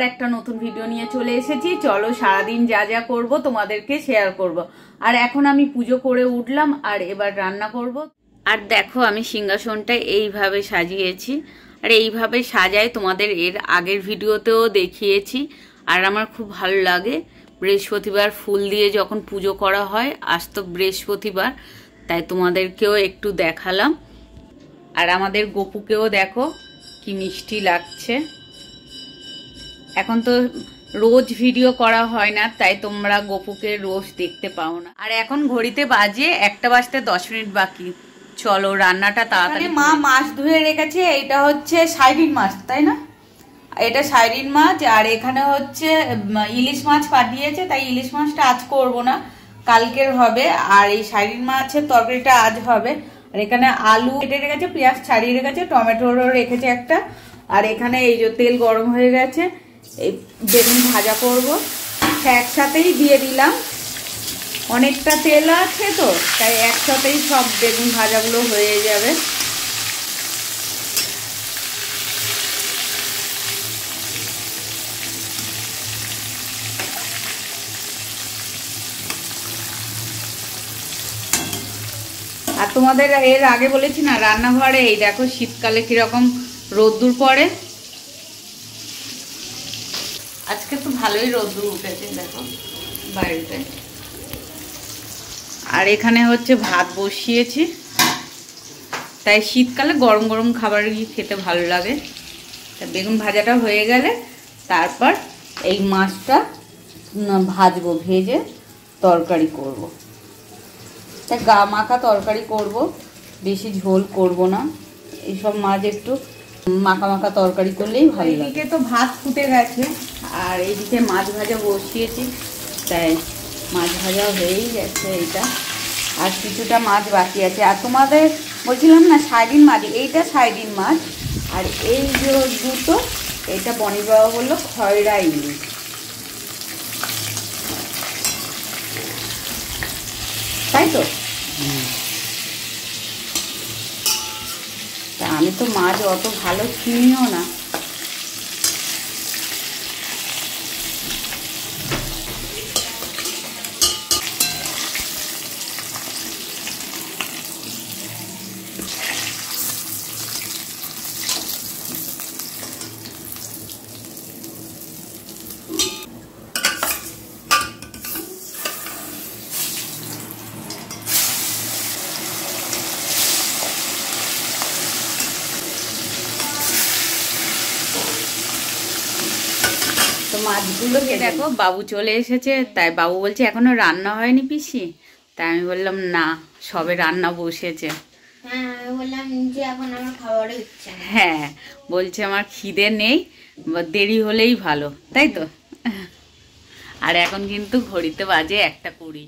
একটা নতুন ভিডিও নিয়ে চলে এসেছি। চলো সারাদিন যা যা করব তোমাদেরকে শেয়ার করব। আর এখন আমি পুজো করে উঠলাম আর এবার রান্না করব। আর দেখো আমি সিংহাসনটা এইভাবে সাজিয়েছি, আর এইভাবে সাজাই তোমাদের এর আগের ভিডিওতেও দেখিয়েছি। আর আমার খুব ভালো লাগে বৃহস্পতিবার ফুল দিয়ে যখন পুজো করা হয়। আজ তো বৃহস্পতিবার, তাই তোমাদেরকেও একটু দেখালাম। আর আমাদের গপুকেও দেখো কি মিষ্টি লাগছে। এখন তো রোজ ভিডিও করা হয় না, তাই তোমরা গপুকে রোজ দেখতে পাও না। আর এখন ঘড়িতে বাজে 1টা বাজতে 10 মিনিট বাকি। চলো রান্নাটা তাড়াতাড়ি। মা মাছ ধুয়ে রেখেছে, এটা হচ্ছে সাইডিন মাছ, তাই না? এটা সাইডিন মাছ। আর এখানে হচ্ছে ইলিশ মাছ পাঠিয়েছে, তাই ইলিশ মাছটা আজ করব না, কালকের হবে। আর এই সাইডিন মাছের তরকারিটা আজ হবে। আর এখানে আলু কেটে রেখেছে, পেঁয়াজ ছাড়িয়ে রেখেছে, টমেটোরও রেখেছে একটা। আর এখানে এই যে তেল গরম হয়ে গেছে, এই বেগুন ভাজা করব। একসাথেই দিয়ে দিলাম, অনেকটা তেল আছে তো, তাই একসাথেই সব বেগুন ভাজাগুলো হয়ে যাবে। আর তোমাদের এর আগে বলেছি না, রান্নাঘরে এই দেখো শীতকালে কিরকম রোদ্দুর পড়ে। আজকে তো ভালোই রোদ্দুর উঠেছে দেখো বাইরেতে। আর এখানে হচ্ছে ভাত বসিয়েছি, তাই শীতকালে গরম গরম খাবারই খেতে ভালো লাগে। তা বেগুন ভাজাটা হয়ে গেলে তারপর এই মাছটা ভাজবো, ভেজে তরকারি করব। তা গা মাখা তরকারি করব, বেশি ঝোল করব না। এইসব মাছ একটু মাখা মাখা তরকারি করলেই ভালো লাগে। এদিকে তো ভাত ফুটে গেছে, আর এইদিকে মাছ ভাজা বসিয়েছি, তাই মাছ ভাজা হয়েই গেছে এইটা। আর কিছুটা মাছ বাকি আছে। আর তোমাদের বলছিলাম না সাইডিন মাছ, এইটা সাইডিন মাছ। আর এই যে দুটো, এটা বনি বাবা বললো খয়রা ইলিশ, তাই তো? তা আমি তো মাছ অত ভালো চিনিও না। তো মাছগুলো দেখো বাবু চলে এসেছে, তাই বাবু বলছে এখনো রান্না হয়নি পিসি। তাই আমি বললাম না, সবে রান্না বসেছে। হ্যাঁ বলছে আমার খিদে নেই, দেরি হলেই ভালো, তাই তো? আর এখন কিন্তু ঘড়িতে বাজে 1:20।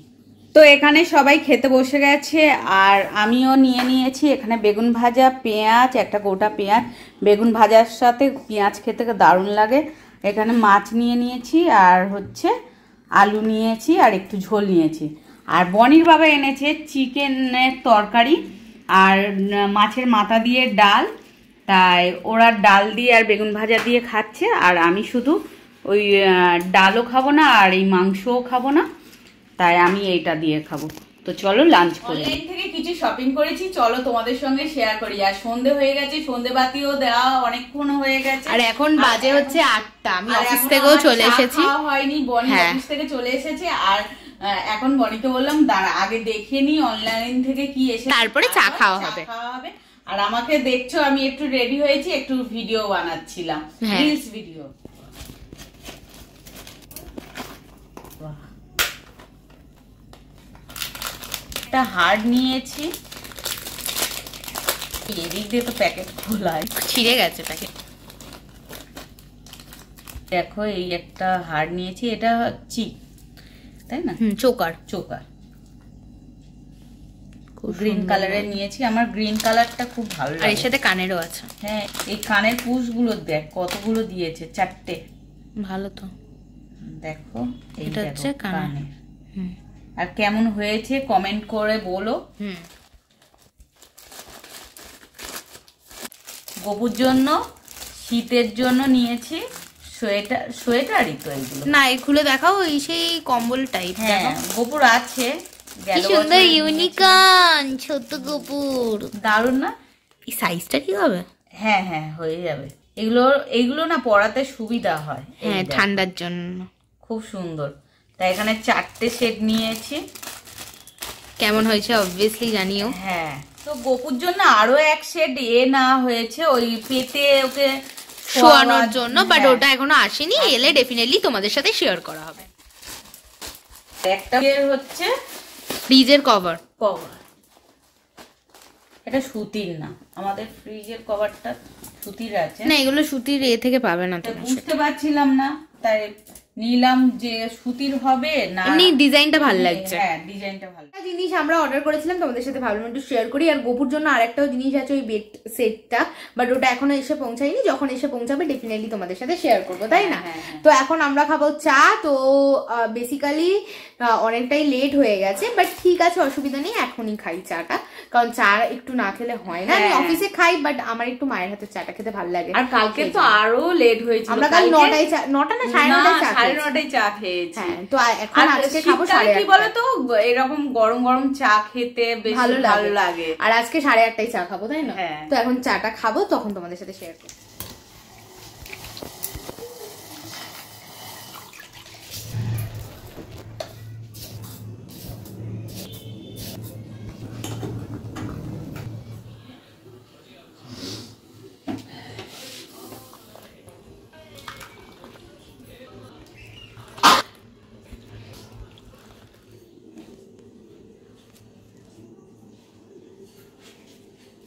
তো এখানে সবাই খেতে বসে গেছে, আর আমিও নিয়ে নিয়েছি এখানে বেগুন ভাজা, পেঁয়াজ, একটা গোটা পেঁয়াজ। বেগুন ভাজার সাথে পেঁয়াজ খেতে দারুণ লাগে। এখানে মাছ নিয়ে নিয়েছি, আর হচ্ছে আলু নিয়েছি, আর একটু ঝোল নিয়েছি। আর বনির বাবা এনেছে চিকেনের তরকারি আর মাছের মাথা দিয়ে ডাল, তাই ওরা ডাল দিয়ে আর বেগুন ভাজা দিয়ে খাচ্ছে। আর আমি শুধু ওই ডালও খাবো না আর এই মাংসও খাবো না, তাই আমি এইটা দিয়ে খাবো। তো চলো লাঞ্চ করি। অনলাইন থেকে কিছু শপিং করেছি, চলো তোমাদের সঙ্গে শেয়ার করি। আর সন্ধে হয়ে গেছে, সন্ধে বাতিও দেওয়া অনেকক্ষণ হয়ে গেছে। আর এখন বাজে হচ্ছে 8টা। আমি অফিস থেকেও চলে এসেছি, হয়নি, বনি অফিস থেকে চলে এসেছে। আর এখন বনিকে বললাম দাঁড়া আগে দেখে নি অনলাইন থেকে কি এসে, তারপরে চা খাওয়া হবে। আর আমাকে দেখছো আমি একটু রেডি হয়েছি, একটু ভিডিও বানাচ্ছিলাম, রিলস ভিডিও। একটা হার্ড নিয়েছি, এদিক দিয়ে তো প্যাকেট খোলাই, ছিঁড়ে গেছে প্যাকেট। দেখো এই একটা হার্ড নিয়েছি, এটা চিক, তাই না? চোকার গ্রিন কালারের নিয়েছি। আমার গ্রিন কালারটা খুব ভালো লাগে। আর এর সাথে কানেরও আছে। হ্যাঁ এই কানের পুশগুলো দেখ কতগুলো দিয়েছে, 4টে। ভালো তো। দেখো এটা হচ্ছে কানের। আর কেমন হয়েছে কমেন্ট করে বলো। গপুর জন্য শীতের জন্য নিয়েছি সোয়েটারই তো এগুলো। না এই খুলে দেখাও, এই সেই কম্বল টাইপ। হ্যাঁ গোপুর আছে, কি সুন্দর ইউনিকর্ন ছোট গোপুর, দারুণ না? এই সাইজটা কি হবে? হ্যাঁ হ্যাঁ হয়ে যাবে। এগুলো না পরাতে সুবিধা হয়, হ্যাঁ ঠান্ডার জন্য খুব সুন্দর। তাই এখানে 4টে সেট নিয়েছি। কেমন হয়েছে অবভিয়াসলি জানিও। হ্যাঁ তো গোপুর জন্য আরো এক সেট না হয়েছে, ওই পেতে ওকে শোয়ানোর জন্য, বাট ওটা এখনো আসেনি, এলে ডেফিনেটলি তোমাদের সাথে শেয়ার করা হবে। একটা হচ্ছে ফ্রিজের কভার। এটা সুতির না, আমাদের ফ্রিজের কভারটা সুতির আছে না, এগুলো সুতির থেকে পাবে না তো, বুঝতে পারছিলাম না, তাই নিলাম যে সুতির হবে না। এমনি ডিজাইনটা ভালো লাগছে। হ্যাঁ ডিজাইনটা ভালো। একটা জিনিস আমরা অর্ডার করেছিলাম, তোমাদের সাথে ভাবলাম একটু শেয়ার করি। আর গোপুর জন্য আরেকটাও জিনিস আছে, ওই বেড সেটটা, বাট ওটা এখনো এসে পৌঁছায়নি। যখন এসে পৌঁছাবে ডেফিনেটলি তোমাদের সাথে শেয়ার করবো, তাই না? তো এখন আমরা খাবো চা। তো বেসিক্যালি অনেকটাই লেট হয়ে গেছে, বাট ঠিক আছে, অসুবিধা নেই, এখনই খাই চাটা, কারণ চা একটু না খেলে হয় না। আমি অফিসে খাই, বাট আমার একটু মায়ের হাতে চাটা খেতে ভালো লাগে। আর কালকে তো আরো লেট হয়েছিল, আমরা কাল 9টায় নটা না 9:30 চা খেয়েছি। হ্যাঁ তো এখন আজকে খাবো 8:30। কি বলতো এরকম গরম গরম চা খেতে বেশ ভালো লাগে। আর আজকে 8:30টায় চা খাবো, তাই না? তো এখন চাটা খাবো, তখন তোমাদের সাথে শেয়ার করবো।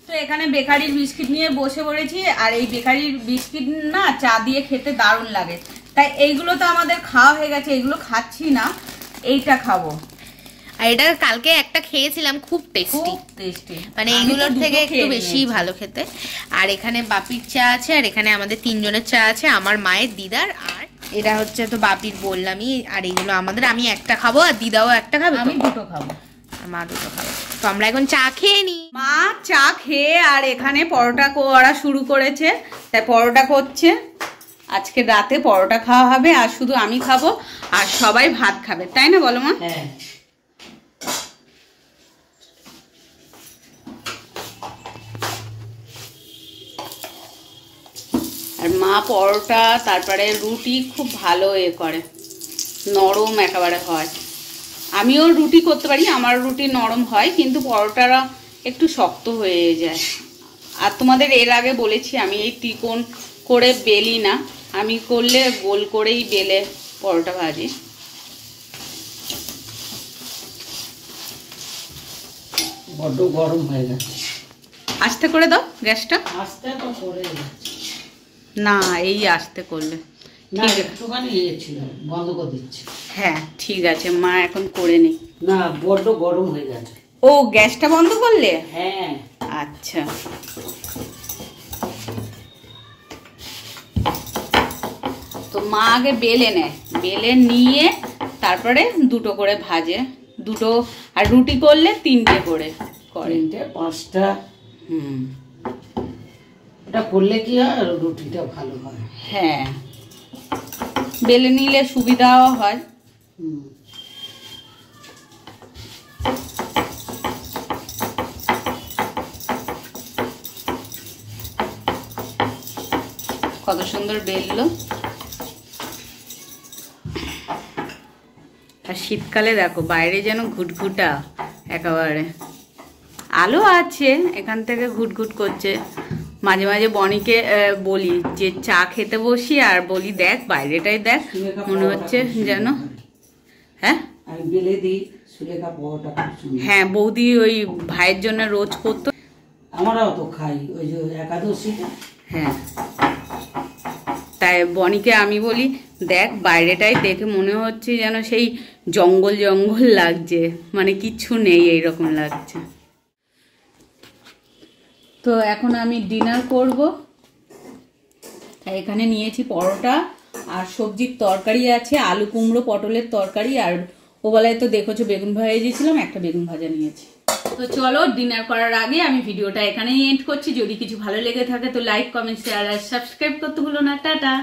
তো এখানে বেকারির বিস্কিট নিয়ে বসে পড়েছি, আর এই বেকারির বিস্কিট না চা দিয়ে খেতে দারুণ লাগে। তাই এইগুলো তো আমাদের খাওয়া হয়ে গেছে, এগুলো খাচ্ছি না, এইটা খাবো। আর এটা কালকে একটা খেয়েছিলাম, খুব টেস্টি, মানে এইগুলোর থেকে একটু বেশি ভালো খেতে। আর এখানে বাপির চা আছে, আর এখানে আমাদের 3 জনের চা আছে, আমার মায়ের, দিদার, আর এটা হচ্ছে তো বাপির বললামই। আর এইগুলো আমাদের, আমি একটা খাবো আর দিদাও একটা খাবে, আমি 2টো খাবো, মা 2টো খাবে। তো আমরা এখন চা খেয়ে নিই। মা চা খেয়ে আর এখানে পরোটা করা শুরু করেছে, তাই পরোটা করছে। আজকে রাতে পরোটা খাওয়া হবে, আর শুধু আমি খাবো, আর সবাই ভাত খাবে, তাই না বলো মা? হ্যাঁ। আর মা পরোটা তারপরে রুটি খুব ভালো করে, নরম একেবারে হয়। আমিও রুটি করতে পারি, আমার রুটি নরম হয়, কিন্তু পরোটারা একটু শক্ত হয়ে যায়। আর তোমাদের এর আগে বলেছি আমি এই ত্রিকোণ করে বেলি না, আমি করলে গোল করেই বেলে পরোটা ভাজি। বড্ড গরম হয়ে গেছে, আস্তে করে দাও গ্যাসটা। আস্তে তো করে না, এই আস্তে করলে না, একটুখানি ছিল, বন্ধ করে দিচ্ছি। হ্যাঁ ঠিক আছে মা, এখন করে নি। না বড্ড গরম হয়ে গেছে। ও গ্যাসটা বন্ধ করলে? হ্যাঁ। আচ্ছা তো মা আগে বেলে নেয়, বেলে নিয়ে তারপরে 2টো করে ভাজে, 2টো। আর রুটি করলে 3টে করে করে, 3টে 5টা। এটা করলে কি হয়, রুটিটা ভালো হয়। হ্যাঁ বেলে নিলে সুবিধাও হয়। কত সুন্দর বেললো। আর শীতকালে দেখো বাইরে যেন ঘুটঘুটা একেবারে, আলো আছে, এখান থেকে ঘুটঘুট করছে। মাঝে মাঝে বনিকে বলি যে চা খেতে বসি, আর বলি দেখ বাইরেটাই দেখ, মনে হচ্ছে যেন। হ্যাঁ আমি বেলে দিই সুলেখা পরোটা। হ্যাঁ বৌদি ওই ভাইয়ের জন্য রোজ করতো, আমরাও তো খাই ওই যে একাদশীটা। হ্যাঁ তাই বনিকে আমি বলি দেখ বাইরেটাই দেখে মনে হচ্ছে যেন সেই জঙ্গল জঙ্গল লাগছে, মানে কিচ্ছু নেই এইরকম লাগছে। তো এখন আমি ডিনার করব, তাই এখানে নিয়েছি পরোটা, আর সবজির তরকারি আছে, আলু কুমড়ো পটলের তরকারি, আর ওবেলায় তো দেখেছো বেগুন ভেজেছিলাম, একটা বেগুন ভাজা নিয়েছি। তো চলো ডিনার করার আগে আমি ভিডিওটা এখানেই এন্ড করছি। যদি কিছু ভালো লেগে থাকে তো লাইক কমেন্ট শেয়ার আর সাবস্ক্রাইব করতে ভুলো না। টাটা।